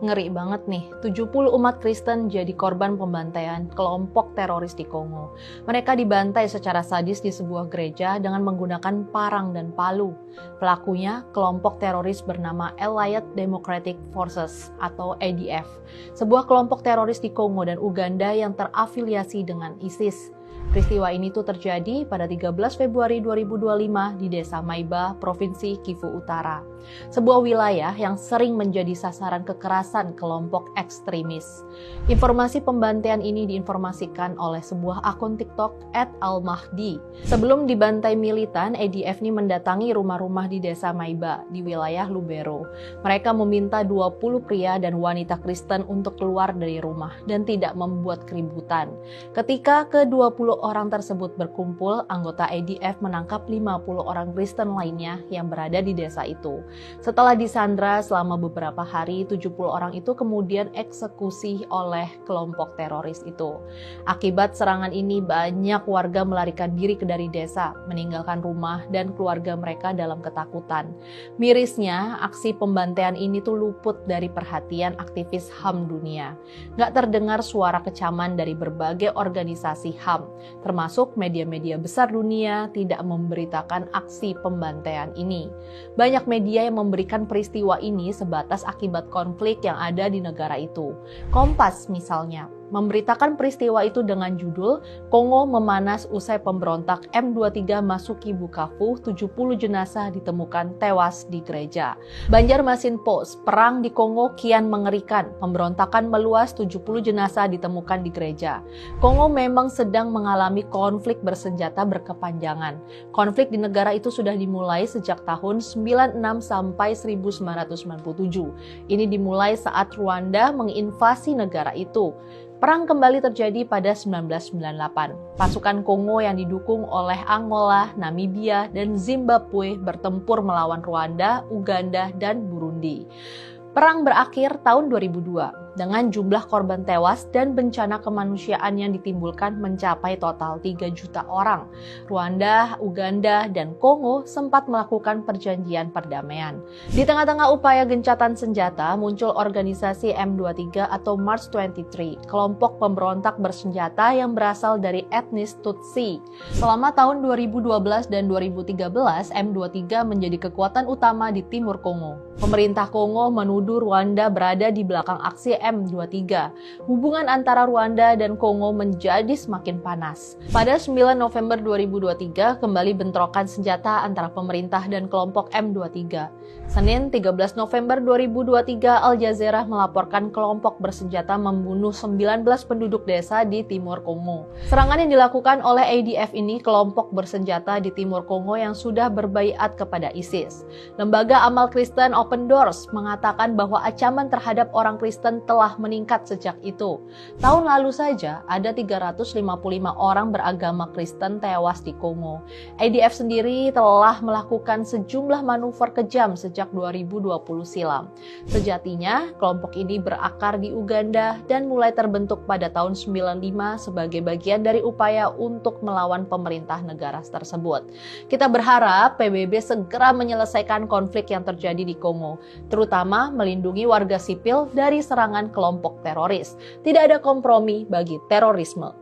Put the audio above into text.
Ngeri banget nih, 70 umat Kristen jadi korban pembantaian kelompok teroris di Kongo. Mereka dibantai secara sadis di sebuah gereja dengan menggunakan parang dan palu. Pelakunya kelompok teroris bernama Allied Democratic Forces atau ADF, sebuah kelompok teroris di Kongo dan Uganda yang terafiliasi dengan ISIS. Peristiwa ini tuh terjadi pada 13 Februari 2025 di Desa Maiba, Provinsi Kivu Utara. Sebuah wilayah yang sering menjadi sasaran kekerasan kelompok ekstremis. Informasi pembantaian ini diinformasikan oleh sebuah akun TikTok @almahdi. Sebelum dibantai militan, ADF ini mendatangi rumah-rumah di Desa Maiba di wilayah Lubero. Mereka meminta 20 pria dan wanita Kristen untuk keluar dari rumah dan tidak membuat keributan. Ketika ke-20 orang tersebut berkumpul, anggota ADF menangkap 50 orang Kristen lainnya yang berada di desa itu. Setelah disandra selama beberapa hari, 70 orang itu kemudian eksekusi oleh kelompok teroris itu. Akibat serangan ini, banyak warga melarikan diri dari desa, meninggalkan rumah dan keluarga mereka dalam ketakutan. Mirisnya, aksi pembantaian ini tuh luput dari perhatian aktivis HAM dunia. Nggak terdengar suara kecaman dari berbagai organisasi HAM, termasuk media-media besar dunia tidak memberitakan aksi pembantaian ini. Banyak media yang memberikan peristiwa ini sebatas akibat konflik yang ada di negara itu. Kompas misalnya memberitakan peristiwa itu dengan judul "Kongo Memanas Usai Pemberontak M23 Masuki Bukavu, 70 jenazah ditemukan tewas di gereja." Banjarmasin Post, "Perang di Kongo kian mengerikan, pemberontakan meluas, 70 jenazah ditemukan di gereja." Kongo memang sedang mengalami konflik bersenjata berkepanjangan. Konflik di negara itu sudah dimulai sejak tahun 96 sampai 1997. Ini dimulai saat Rwanda menginvasi negara itu. Perang kembali terjadi pada 1998. Pasukan Kongo yang didukung oleh Angola, Namibia, dan Zimbabwe bertempur melawan Rwanda, Uganda, dan Burundi. Perang berakhir tahun 2002 dengan jumlah korban tewas dan bencana kemanusiaan yang ditimbulkan mencapai total 3 juta orang. Rwanda, Uganda, dan Kongo sempat melakukan perjanjian perdamaian. Di tengah-tengah upaya gencatan senjata, muncul organisasi M23 atau March 23, kelompok pemberontak bersenjata yang berasal dari etnis Tutsi. Selama tahun 2012 dan 2013, M23 menjadi kekuatan utama di timur Kongo. Pemerintah Kongo menuduh Rwanda berada di belakang aksi M23. Hubungan antara Rwanda dan Kongo menjadi semakin panas. Pada 9 November 2023, kembali bentrokan senjata antara pemerintah dan kelompok M23. Senin 13 November 2023, Al Jazeera melaporkan kelompok bersenjata membunuh 19 penduduk desa di timur Kongo. Serangan yang dilakukan oleh ADF ini kelompok bersenjata di timur Kongo yang sudah berbaiat kepada ISIS. Lembaga amal Kristen Open Doors mengatakan bahwa ancaman terhadap orang Kristen telah meningkat sejak itu. Tahun lalu saja ada 355 orang beragama Kristen tewas di Kongo. ADF sendiri telah melakukan sejumlah manuver kejam sejak 2020 silam. Sejatinya, kelompok ini berakar di Uganda dan mulai terbentuk pada tahun 95 sebagai bagian dari upaya untuk melawan pemerintah negara tersebut. Kita berharap PBB segera menyelesaikan konflik yang terjadi di Kongo, terutama melindungi warga sipil dari serangan kelompok teroris. Tidak ada kompromi bagi terorisme.